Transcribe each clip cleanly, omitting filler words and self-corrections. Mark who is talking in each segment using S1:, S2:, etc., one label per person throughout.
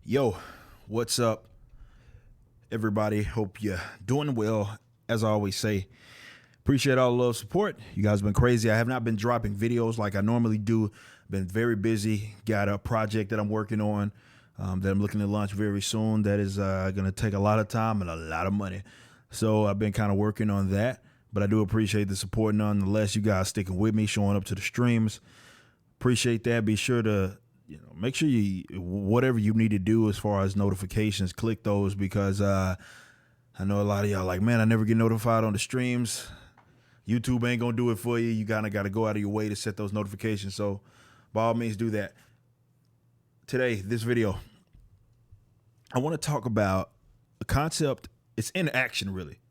S1: Yo, what's up, everybody? Hope you're doing well. As I always say, appreciate all the love, support. You guys have been crazy. I have not been dropping videos like I normally do. Been very busy. Got a project that I'm working on that I'm looking to launch very soon. That is going to take a lot of time and a lot of money. So I've been kind of working on that. But I do appreciate the support nonetheless. You guys sticking with me, showing up to the streams. Appreciate that. Be sure to make sure you, whatever you need to do as far as notifications, click those, because I know a lot of y'all like, man, I never get notified on the streams. YouTube ain't gonna do it for you. You kind of got to go out of your way to set those notifications. So by all means, do that. Today, this video, I want to talk about a concept. It's in action, really.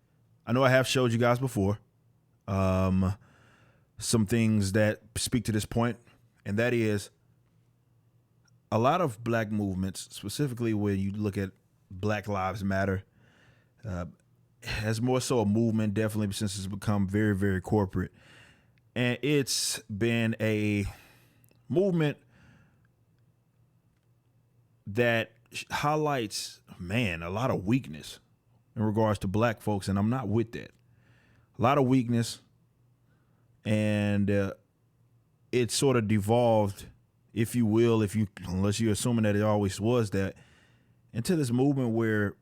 S1: I know I have showed you guys before some things that speak to this point, and that is a lot of black movements, specifically when you look at Black Lives Matter, has more so a movement, definitely since it's become very, very corporate. And it's been a movement that highlights, man, a lot of weakness in regards to black folks, and I'm not with that. A lot of weakness, and it sort of devolved, if you will, unless you're assuming that it always was that, into this movement where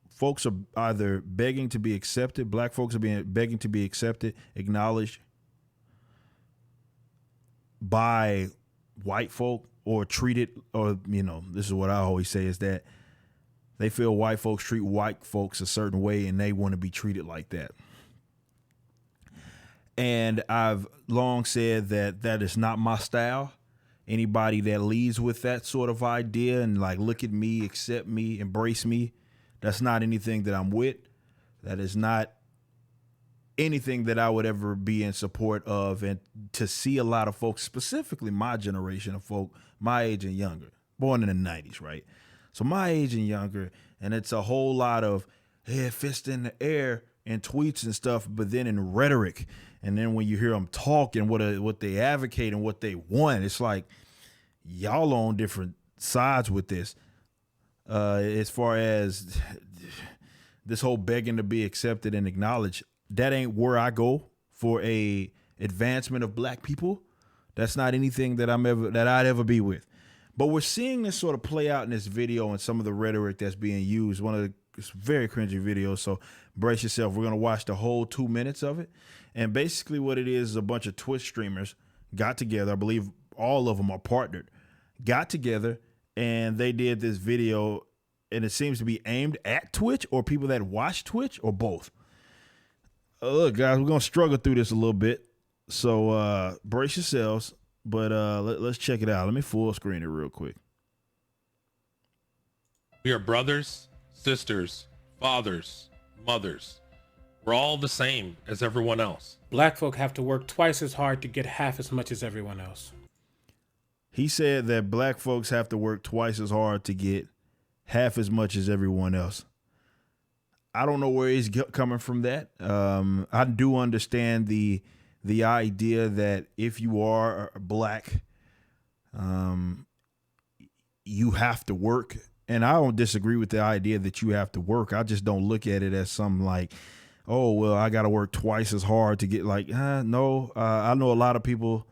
S1: folks are either begging to be accepted, black folks are begging to be accepted, acknowledged by white folk, or treated, or, this is what I always say, is that they feel white folks treat white folks a certain way and they want to be treated like that. And I've long said that that is not my style. Anybody that leads with that sort of idea and like, look at me, accept me, embrace me, that's not anything that I'm with. That is not anything that I would ever be in support of. And to see a lot of folks, specifically my generation of folk, my age and younger, born in the 90s, right? So my age and younger, and it's a whole lot of fist in the air and tweets and stuff, but then in rhetoric. And then when you hear them talk and what they advocate and what they want, it's like y'all on different sides with this. As far as this whole begging to be accepted and acknowledged, that ain't where I go for a advancement of black people. That's not anything that I'd ever be with. But we're seeing this sort of play out in this video and some of the rhetoric that's being used. One of the very cringy videos, so brace yourself. We're going to watch the whole 2 minutes of it. And basically what it is a bunch of Twitch streamers got together. I believe all of them are partnered, got together, and they did this video, and it seems to be aimed at Twitch or people that watch Twitch or both. Look, guys, we're going to struggle through this a little bit. So brace yourselves. But let's check it out. Let me full screen it real quick.
S2: We are brothers, sisters, fathers, mothers. We're all the same as everyone else.
S3: Black folk have to work twice as hard to get half as much as everyone else.
S1: He said that black folks have to work twice as hard to get half as much as everyone else. I don't know where he's coming from that. I do understand the idea that if you are black, you have to work. And I don't disagree with the idea that you have to work. I just don't look at it as something like, oh, well, I got to work twice as hard to get no. I know a lot of people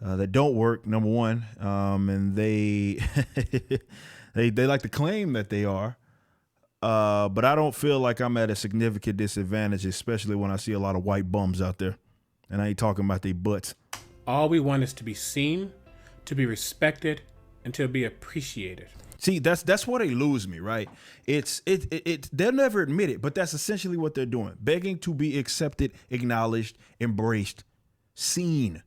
S1: that don't work, number one, and they they like to claim that they are. But I don't feel like I'm at a significant disadvantage, especially when I see a lot of white bums out there. And I ain't talking about their butts.
S3: All we want is to be seen, to be respected, and to be appreciated.
S1: See, that's where they lose me, right? They'll never admit it, but that's essentially what they're doing. Begging to be accepted, acknowledged, embraced, seen.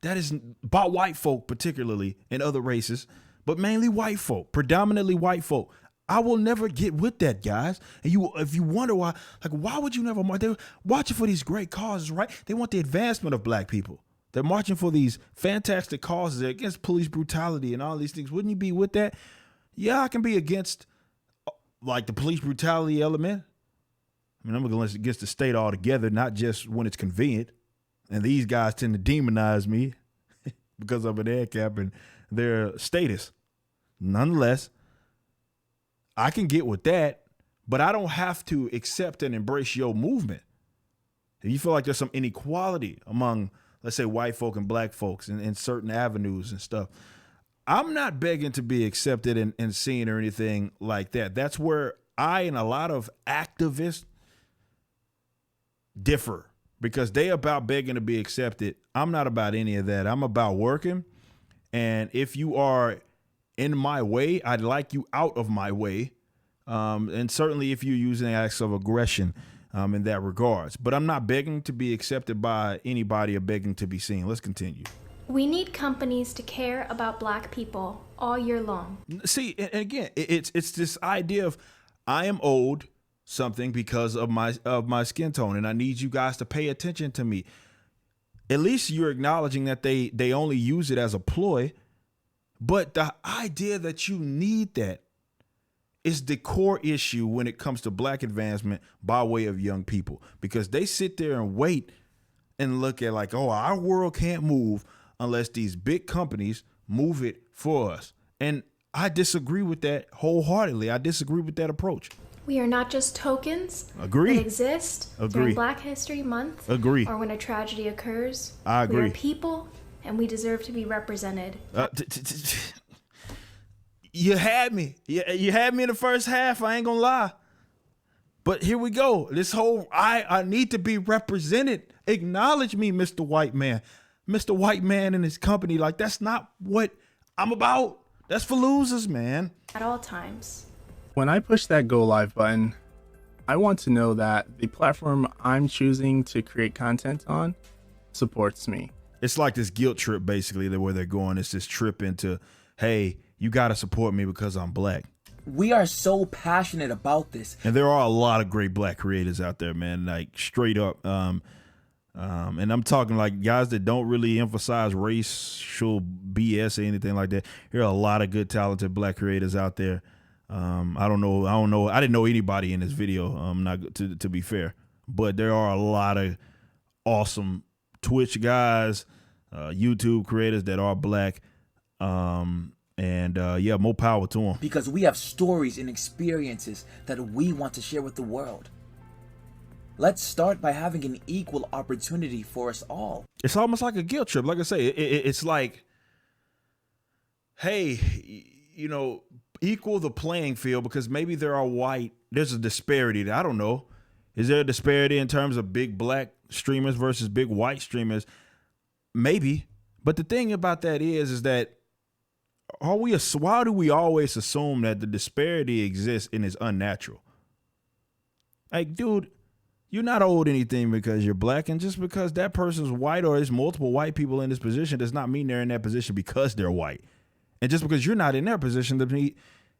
S1: That is about white folk, particularly, and other races, but mainly white folk, predominantly white folk. I will never get with that, guys. And if you wonder why, why would you never march? They're watching for these great causes, right? They want the advancement of black people. They're marching for these fantastic causes against police brutality and all these things. Wouldn't you be with that? Yeah, I can be against the police brutality element. I mean, I'm against the state altogether, not just when it's convenient. And these guys tend to demonize me because of an ad cap and their status. Nonetheless, I can get with that, but I don't have to accept and embrace your movement. If you feel like there's some inequality among, let's say, white folk and black folks in certain avenues and stuff, I'm not begging to be accepted and seen or anything like that. That's where I and a lot of activists differ, because they about begging to be accepted. I'm not about any of that. I'm about working. And if you are in my way, I'd like you out of my way. And certainly if you're using acts of aggression in that regards. But I'm not begging to be accepted by anybody or begging to be seen. Let's continue.
S4: We need companies to care about black people all year long.
S1: See, and again, it's this idea of I am owed something because of my skin tone, and I need you guys to pay attention to me. At least you're acknowledging that they only use it as a ploy. But the idea that you need that is the core issue when it comes to black advancement by way of young people, because they sit there and wait and look at like, oh, our world can't move unless these big companies move it for us. And I disagree with that wholeheartedly. I disagree with that approach.
S4: We are not just tokens
S1: Agree.
S4: that exist
S1: Agree.
S4: during Black History Month
S1: Agree.
S4: or when a tragedy occurs.
S1: I agree.
S4: We are people, and we deserve to be represented.
S1: You had me. You had me in the first half. I ain't gonna lie. But here we go. This whole I need to be represented. Acknowledge me, Mr. White Man. Mr. White Man and his company. Like, that's not what I'm about. That's for losers, man.
S4: At all times.
S5: When I push that go live button, I want to know that the platform I'm choosing to create content on supports me.
S1: It's like this guilt trip, basically, where they're going. It's this trip into, hey, you got to support me because I'm black.
S6: We are so passionate about this.
S1: And there are a lot of great black creators out there, man, like straight up. And I'm talking like guys that don't really emphasize racial BS or anything like that. There are a lot of good, talented black creators out there. I don't know. I didn't know anybody in this video, not to be fair, but there are a lot of awesome Twitch guys, YouTube creators that are black. Yeah, more power to them.
S6: Because we have stories and experiences that we want to share with the world. Let's start by having an equal opportunity for us all.
S1: It's almost like a guilt trip. Like I say, it's like, hey, you know, equal the playing field, because maybe there's a disparity. I don't know. Is there a disparity in terms of big black streamers versus big white streamers? Maybe. But the thing about that is that why do we always assume that the disparity exists and is unnatural? Like, dude, you're not owed anything because you're black, and just because that person's white or there's multiple white people in this position does not mean they're in that position because they're white. And just because you're not in their position doesn't mean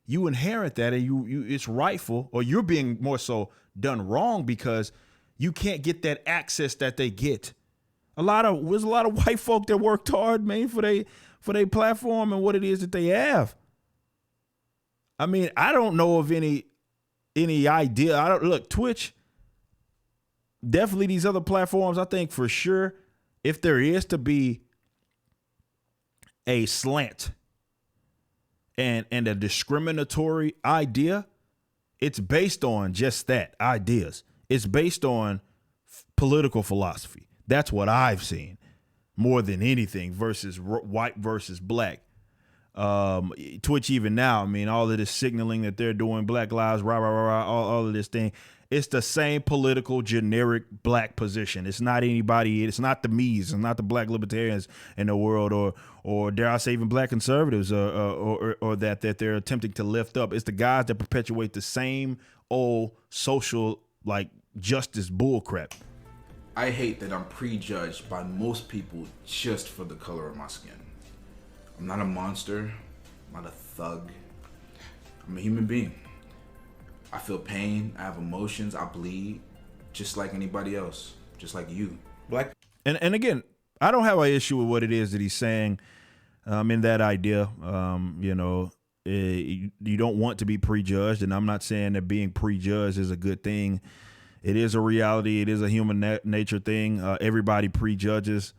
S1: you inherit that and you it's rightful, or you're being more so done wrong because you can't get that access that they get. There's a lot of white folk that worked hard, man, for their platform and what it is that they have. I mean, I don't know of any idea. Look, Twitch, definitely these other platforms, I think for sure, if there is to be a slant and a discriminatory idea, it's based on just that, ideas. It's based on political philosophy. That's what I've seen more than anything, versus white versus black. Twitch even now, I mean, all of this signaling that they're doing, Black Lives, all of this thing, it's the same political generic black position. It's not anybody. It's not the me's. It's not the black libertarians in the world, or dare I say even black conservatives, or that they're attempting to lift up. It's the guys that perpetuate the same old social like justice bullcrap.
S7: I hate that I'm prejudged by most people just for the color of my skin. I'm not a monster. I'm not a thug. I'm a human being. I feel pain. I have emotions. I bleed just like anybody else, just like you.
S1: Black. And again, I don't have an issue with what it is that he's saying in that idea. You don't want to be prejudged, and I'm not saying that being prejudged is a good thing. It is a reality. It is a human nature thing. Everybody prejudges.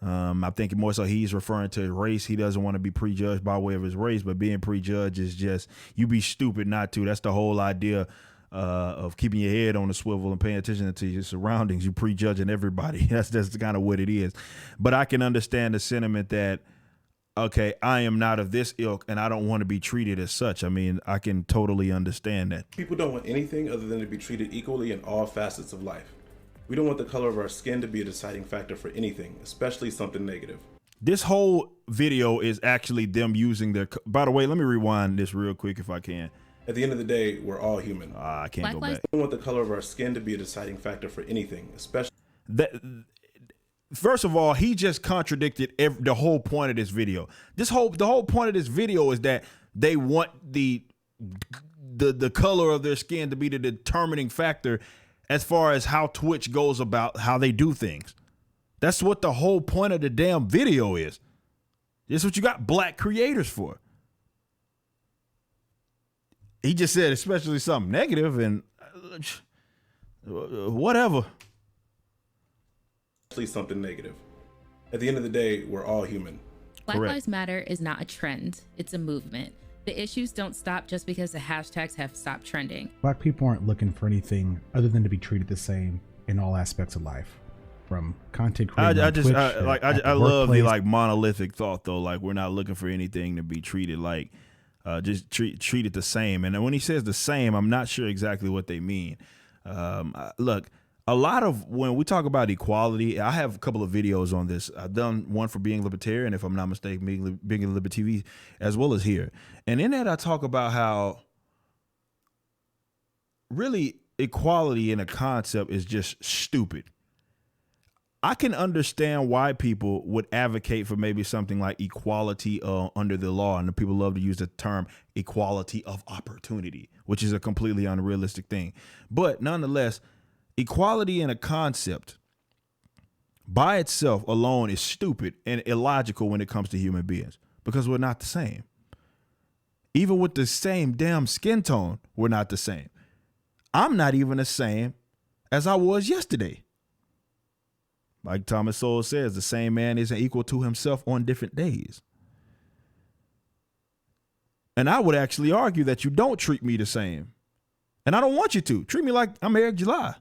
S1: I think more so he's referring to race. He doesn't want to be prejudged by way of his race, but being prejudged is just, you be stupid not to. That's the whole idea of keeping your head on the swivel and paying attention to your surroundings. You prejudging everybody. That's kind of what it is. But I can understand the sentiment that, okay, I am not of this ilk and I don't want to be treated as such. I mean, I can totally understand that.
S8: People don't want anything other than to be treated equally in all facets of life. We don't want the color of our skin to be a deciding factor for anything, especially something negative.
S1: This whole video is actually them using their, by the way, let me rewind this real quick if I can.
S8: At the end of the day, we're all human.
S1: I can't go back.
S8: We don't want the color of our skin to be a deciding factor for anything, especially.
S1: First of all, he just contradicted the whole point of this video. The whole point of this video is that they want the color of their skin to be the determining factor as far as how Twitch goes about how they do things. That's what the whole point of the damn video is. This is what you got black creators for. He just said especially something negative and whatever.
S8: Especially something negative. At the end of the day, we're all human.
S9: Black Lives Matter is not a trend, it's a movement. The issues don't stop just because the hashtags have stopped trending.
S10: Black people aren't looking for anything other than to be treated the same in all aspects of life, from content creation.
S1: I love the like monolithic thought though. Like, we're not looking for anything to be treated like, just treat it the same. And when he says the same, I'm not sure exactly what they mean. Look, a lot of when we talk about equality, I have a couple of videos on this. I've done one for Being Libertarian, if I'm not mistaken, Being Liberty TV, as well as here. And in that, I talk about how really equality in a concept is just stupid. I can understand why people would advocate for maybe something like equality under the law. And the people love to use the term equality of opportunity, which is a completely unrealistic thing. But nonetheless, equality in a concept by itself alone is stupid and illogical when it comes to human beings, because we're not the same. Even with the same damn skin tone, we're not the same. I'm not even the same as I was yesterday. Like Thomas Sowell says, the same man isn't equal to himself on different days. And I would actually argue that you don't treat me the same. And I don't want you to. Treat me like I'm Eric July.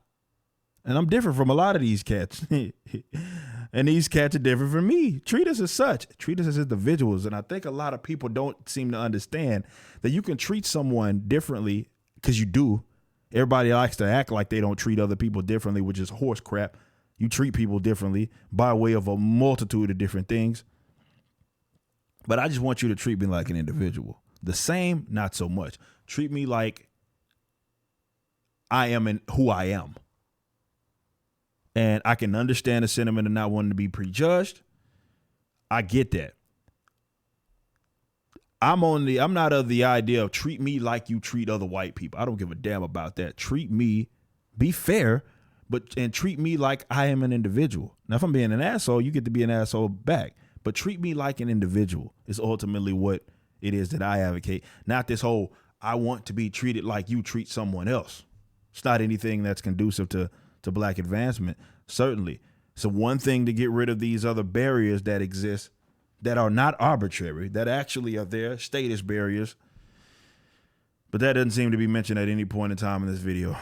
S1: And I'm different from a lot of these cats. And these cats are different from me. Treat us as such. Treat us as individuals. And I think a lot of people don't seem to understand that you can treat someone differently, because you do. Everybody likes to act like they don't treat other people differently, which is horse crap. You treat people differently by way of a multitude of different things. But I just want you to treat me like an individual. The same, not so much. Treat me like I am and who I am. And I can understand the sentiment of not wanting to be prejudged. I get that. I'm not of the idea of treat me like you treat other white people. I don't give a damn about that. Treat me, be fair, and treat me like I am an individual. Now, if I'm being an asshole, you get to be an asshole back. But treat me like an individual is ultimately what it is that I advocate. Not this whole, I want to be treated like you treat someone else. It's not anything that's conducive to black advancement. Certainly. So one thing to get rid of these other barriers that exist that are not arbitrary, that actually are there, status barriers. But that doesn't seem to be mentioned at any point in time in this video.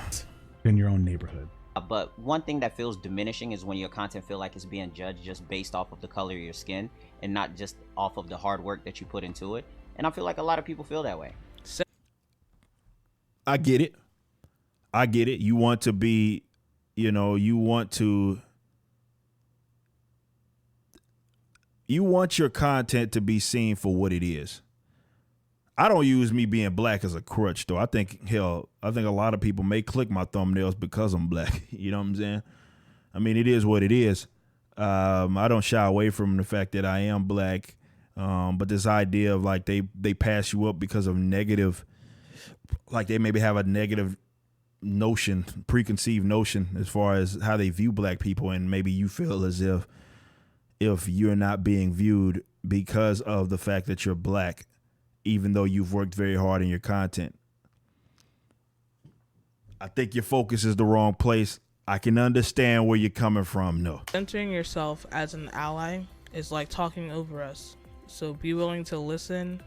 S10: In your own neighborhood.
S11: But one thing that feels diminishing is when your content feel like it's being judged just based off of the color of your skin and not just off of the hard work that you put into it. And I feel like a lot of people feel that way.
S1: I get it. You want to be, you want your content to be seen for what it is. I don't use me being black as a crutch, though. I think a lot of people may click my thumbnails because I'm black. You know what I'm saying? I mean, it is what it is. I don't shy away from the fact that I am black. But this idea of like they pass you up because of negative, like they maybe have a negative notion, preconceived notion as far as how they view black people, and maybe you feel as if you're not being viewed because of the fact that you're black, even though you've worked very hard in your content. I think your focus is the wrong place. I can understand where you're coming from. No.
S12: Centering yourself as an ally is like talking over us. So be willing to listen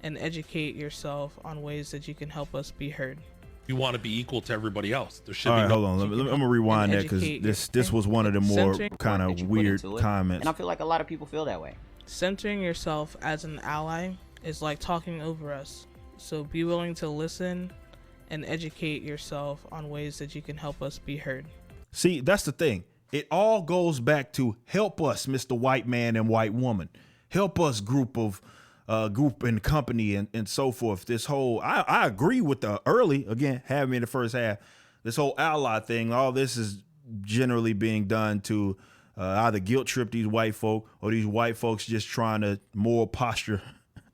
S12: and educate yourself on ways that you can help us be heard.
S2: You want to be equal to everybody else. There should
S1: All
S2: be
S1: right,
S2: no.
S1: hold on. I'm gonna rewind that because this was one of the more kind of weird comments.
S11: And I feel like a lot of people feel that way.
S12: Centering yourself as an ally is like talking over us. So be willing to listen and educate yourself on ways that you can help us be heard.
S1: See, that's the thing. It all goes back to help us, Mr. White Man and White Woman. Help us, group and company and so forth. This whole, I agree with the early, again, having me in the first half, this whole ally thing, all this is generally being done to either guilt trip these white folk or these white folks just trying to moral posture.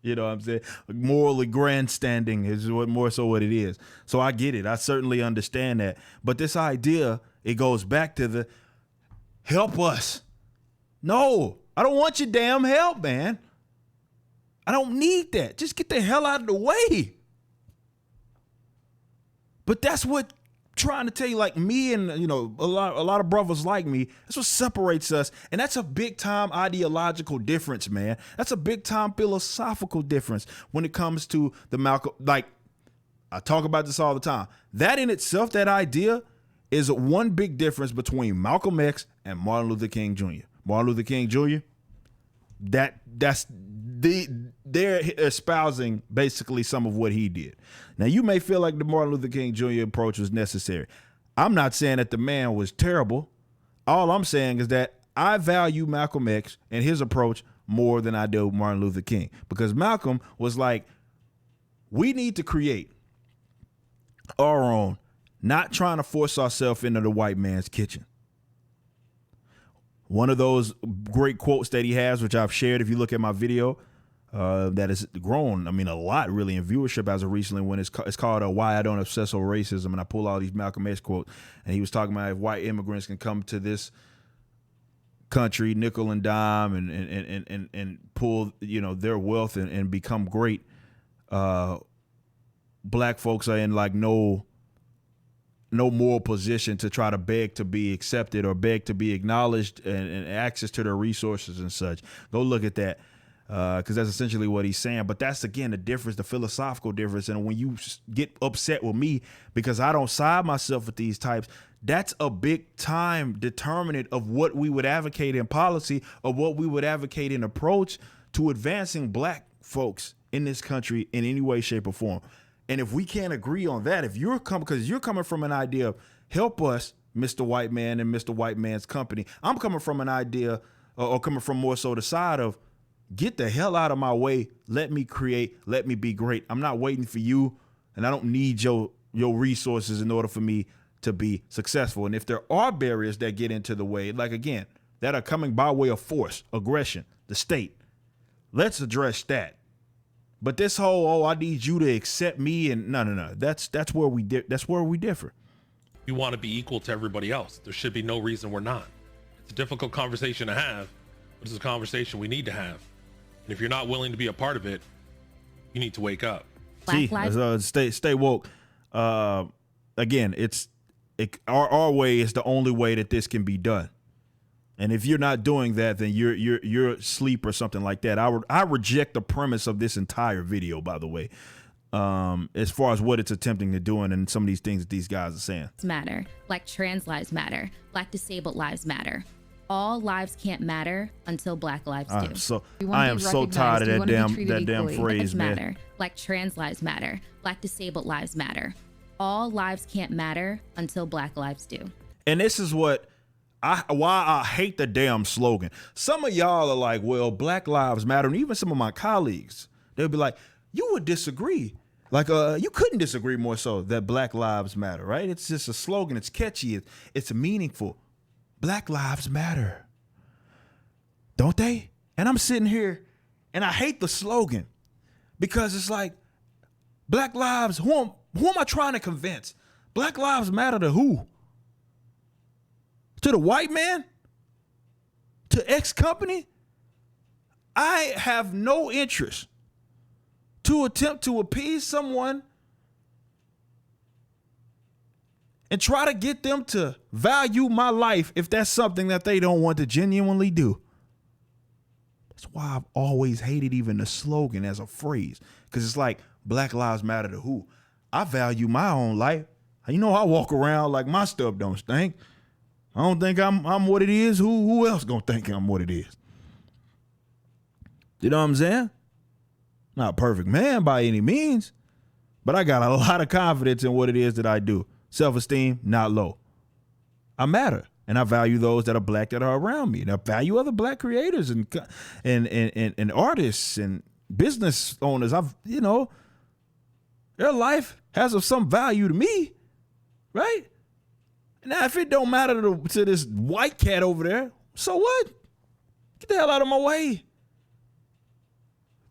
S1: You know what I'm saying? Morally grandstanding is what more so what it is. So I get it. I certainly understand that. But this idea, it goes back to the help us. No, I don't want your damn help, man. I don't need that. Just get the hell out of the way. But that's what trying to tell you, like me and a lot of brothers like me, that's what separates us. And that's a big time ideological difference, man. That's a big time philosophical difference when it comes to the Malcolm. Like, I talk about this all the time. That in itself, that idea is one big difference between Malcolm X and Martin Luther King Jr. Martin Luther King Jr., they're espousing basically some of what he did. Now, you may feel like the Martin Luther King Jr. approach was necessary. I'm not saying that the man was terrible. All I'm saying is that I value Malcolm X and his approach more than I do Martin Luther King, because Malcolm was like, we need to create our own, not trying to force ourselves into the white man's kitchen. One of those great quotes that he has, which I've shared, if you look at my video, that has grown, a lot really in viewership as of recently, when it's called Why I Don't Obsess Over Racism. And I pull all these Malcolm X quotes, and he was talking about if white immigrants can come to this country nickel and dime and pull, their wealth and become great, black folks are in like no moral position to try to beg to be accepted or beg to be acknowledged and access to their resources and such. Go look at that, because that's essentially what he's saying. But that's, again, the difference, the philosophical difference. And when you get upset with me because I don't side myself with these types, that's a big time determinant of what we would advocate in policy, or what we would advocate in approach to advancing black folks in this country in any way, shape, or form. And if we can't agree on that, if you're because you're coming from an idea of help us, Mr. White Man and Mr. White Man's company, I'm coming from an idea, or coming from more so the side of get the hell out of my way. Let me create. Let me be great. I'm not waiting for you, and I don't need your resources in order for me to be successful. And if there are barriers that get into the way, like, again, that are coming by way of force, aggression, the state, let's address that. But this whole, I need you to accept me, and no. That's where we differ.
S2: You want to be equal to everybody else. There should be no reason we're not. It's a difficult conversation to have, but it's a conversation we need to have. And if you're not willing to be a part of it, you need to wake up.
S1: Stay woke. Again, our way is the only way that this can be done. And if you're not doing that, then you're asleep or something like that. I reject the premise of this entire video, by the way, as far as what it's attempting to do and some of these things that these guys are saying.
S9: Matter, like trans lives matter, black disabled lives matter. All lives can't matter until black lives do.
S1: I am so tired of that damn phrase, man.
S9: Matter, like trans lives matter, black disabled lives matter. All lives can't matter until black lives do.
S1: And this is why I hate the damn slogan. Some of y'all are like, well, Black Lives Matter. And even some of my colleagues, they'll be like, you would disagree. Like, you couldn't disagree more so that Black Lives Matter, right? It's just a slogan. It's catchy. It's meaningful. Black Lives Matter. Don't they? And I'm sitting here and I hate the slogan because it's like, Black Lives, who am I trying to convince? Black Lives Matter to who? To the white man? To X company? I have no interest to attempt to appease someone and try to get them to value my life if that's something that they don't want to genuinely do. That's why I've always hated even the slogan as a phrase, because it's like Black Lives Matter to who? I value my own life. You know, I walk around like my stuff don't stink. I don't think I'm what it is. Who else gonna think I'm what it is? You know what I'm saying? Not a perfect man by any means, but I got a lot of confidence in what it is that I do. Self-esteem, not low. I matter, and I value those that are black that are around me, and I value other black creators and artists and business owners. Their life has some value to me, right? Now, if it don't matter to this white cat over there, so what? Get the hell out of my way.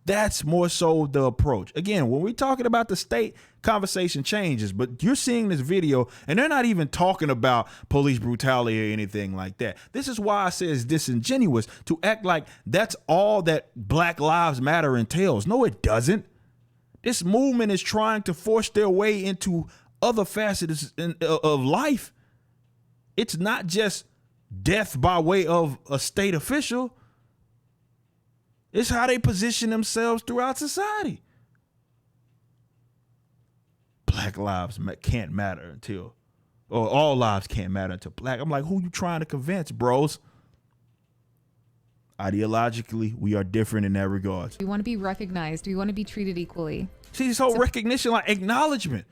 S1: That's more so the approach. Again, when we're talking about the state, conversation changes, but you're seeing this video and they're not even talking about police brutality or anything like that. This is why I say it's disingenuous to act like that's all that Black Lives Matter entails. No, it doesn't. This movement is trying to force their way into other facets of life. It's not just death by way of a state official. It's how they position themselves throughout society. Black lives can't matter until, or all lives can't matter until black. I'm like, who you trying to convince, bros? Ideologically, we are different in that regard.
S13: We want to be recognized. We want to be treated equally.
S1: See, this whole recognition, like acknowledgement.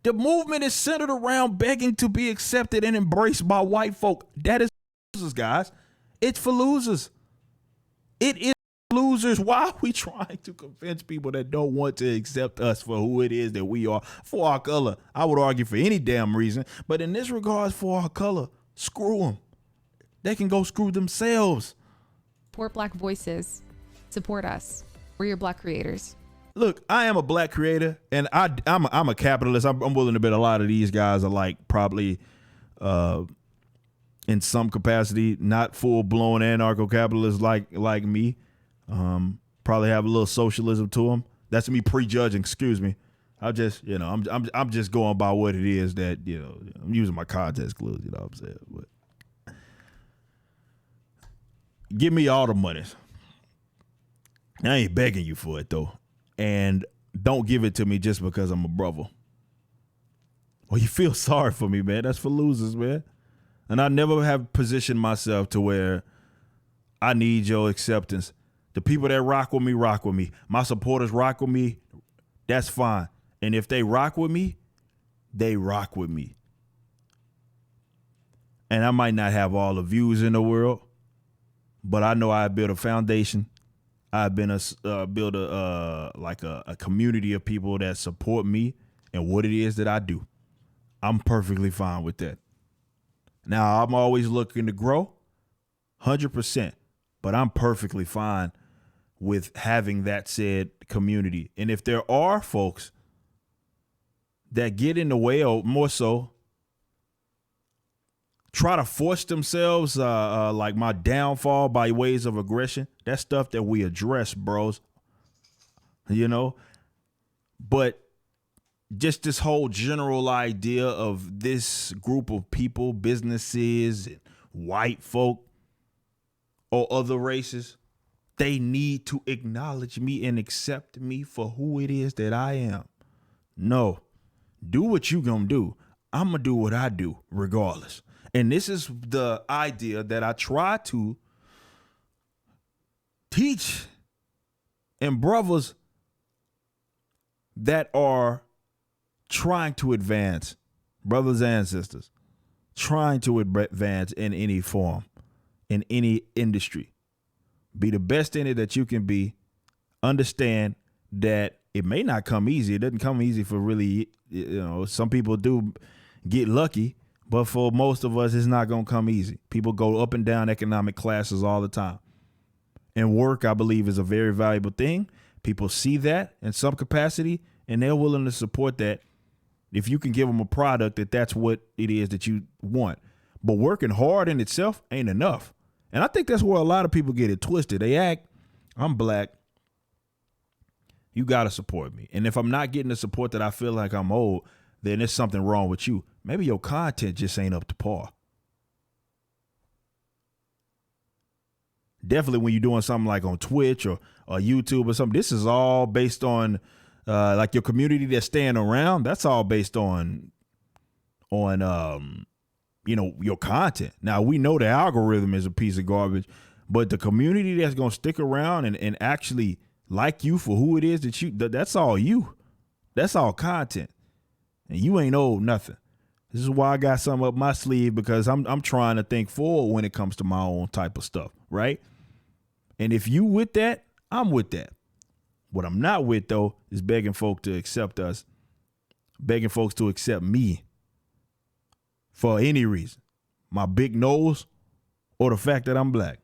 S1: The movement is centered around begging to be accepted and embraced by white folk. That is for losers, guys. It's for losers. It is losers. Why are we trying to convince people that don't want to accept us for who it is that we are, for our color? I would argue for any damn reason, but in this regard, for our color, screw them. They can go screw themselves.
S13: Support black voices. Support us. We're your black creators.
S1: Look, I am a black creator, and I'm a capitalist. I'm willing to bet a lot of these guys are like probably in some capacity not full blown anarcho-capitalists like me. Probably have a little socialism to them. That's me prejudging. Excuse me. I'm just going by what it is that I'm using my context clues. You know what I'm saying? But give me all the money. I ain't begging you for it though. And don't give it to me just because I'm a brother. Well, you feel sorry for me, man. That's for losers, man. And I never have positioned myself to where I need your acceptance. The people that rock with me. My supporters rock with me. That's fine. And if they rock with me, they rock with me. And I might not have all the views in the world, but I know I built a foundation. I've been build a community of people that support me and what it is that I do. I'm perfectly fine with that. Now, I'm always looking to grow, 100%, but I'm perfectly fine with having that said community. And if there are folks that get in the way, or more so, try to force themselves like my downfall by ways of aggression, that's stuff that we address, bros. But just this whole general idea of this group of people, businesses, white folk, or other races, they need to acknowledge me and accept me for who it is that I am. No, do what you gonna do. I'm gonna do what I do regardless. And this is the idea that I try to teach and brothers that are trying to advance, brothers and sisters, trying to advance in any form, in any industry. Be the best in it that you can be. Understand that it may not come easy. It doesn't come easy for really, some people do get lucky, but for most of us, it's not going to come easy. People go up and down economic classes all the time. And work, I believe, is a very valuable thing. People see that in some capacity, and they're willing to support that if you can give them a product that's what it is that you want. But working hard in itself ain't enough. And I think that's where a lot of people get it twisted. They act, I'm black, you got to support me. And if I'm not getting the support that I feel like I'm owed, then there's something wrong with you. Maybe your content just ain't up to par. Definitely when you're doing something like on Twitch or YouTube or something, this is all based on like your community that's staying around. That's all based on your content. Now we know the algorithm is a piece of garbage, but the community that's gonna stick around and actually like you for who it is that's all you. That's all content. And you ain't owed nothing. This is why I got something up my sleeve, because I'm trying to think forward when it comes to my own type of stuff, right? And if you with that, I'm with that. What I'm not with, though, is begging folk to accept us, begging folks to accept me for any reason. My big nose or the fact that I'm black.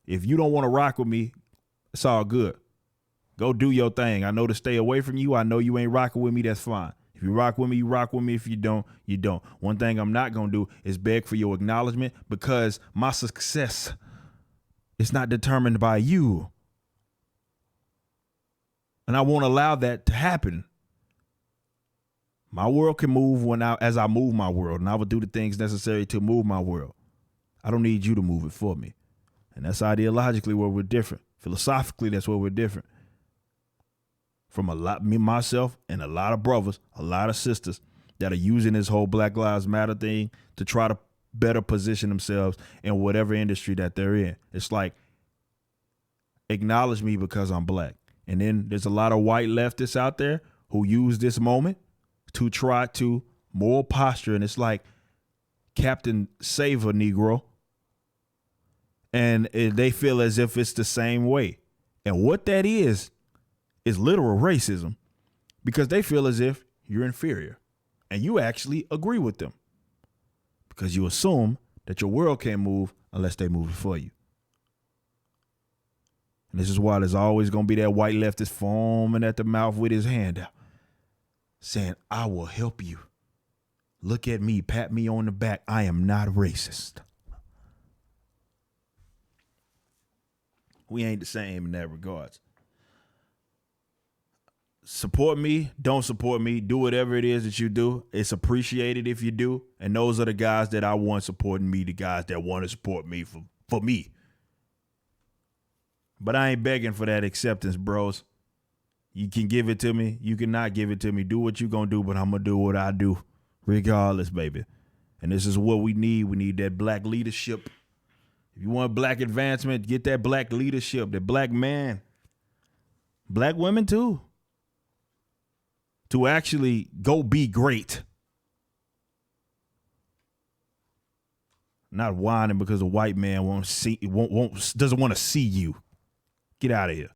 S1: If you don't want to rock with me, it's all good. Go do your thing. I know to stay away from you. I know you ain't rocking with me. That's fine. If you rock with me, you rock with me. If you don't, you don't. One thing I'm not going to do is beg for your acknowledgement, because my success is not determined by you. And I won't allow that to happen. My world can move as I move my world, and I will do the things necessary to move my world. I don't need you to move it for me. And that's ideologically where we're different. Philosophically, that's where we're different. From myself and a lot of brothers, a lot of sisters that are using this whole Black Lives Matter thing to try to better position themselves in whatever industry that they're in. It's like, acknowledge me because I'm black. And then there's a lot of white leftists out there who use this moment to try to moral posture. And it's like, Captain Save a Negro. And they feel as if it's the same way. And what that is literal racism, because they feel as if you're inferior and you actually agree with them because you assume that your world can't move unless they move it for you. And this is why there's always going to be that white leftist foaming at the mouth with his hand out saying, I will help you. Look at me, pat me on the back. I am not racist. We ain't the same in that regards. Support me, don't support me, do whatever it is that you do. It's appreciated if you do. And those are the guys that I want supporting me, the guys that want to support me for me. But I ain't begging for that acceptance, bros. You can give it to me. You cannot give it to me. Do what you gonna do, but I'm gonna do what I do regardless, baby. And this is what we need. We need that black leadership. If you want black advancement, get that black leadership, that black man. Black women too. To actually go be great. Not whining because a white man doesn't want to see you. Get out of here.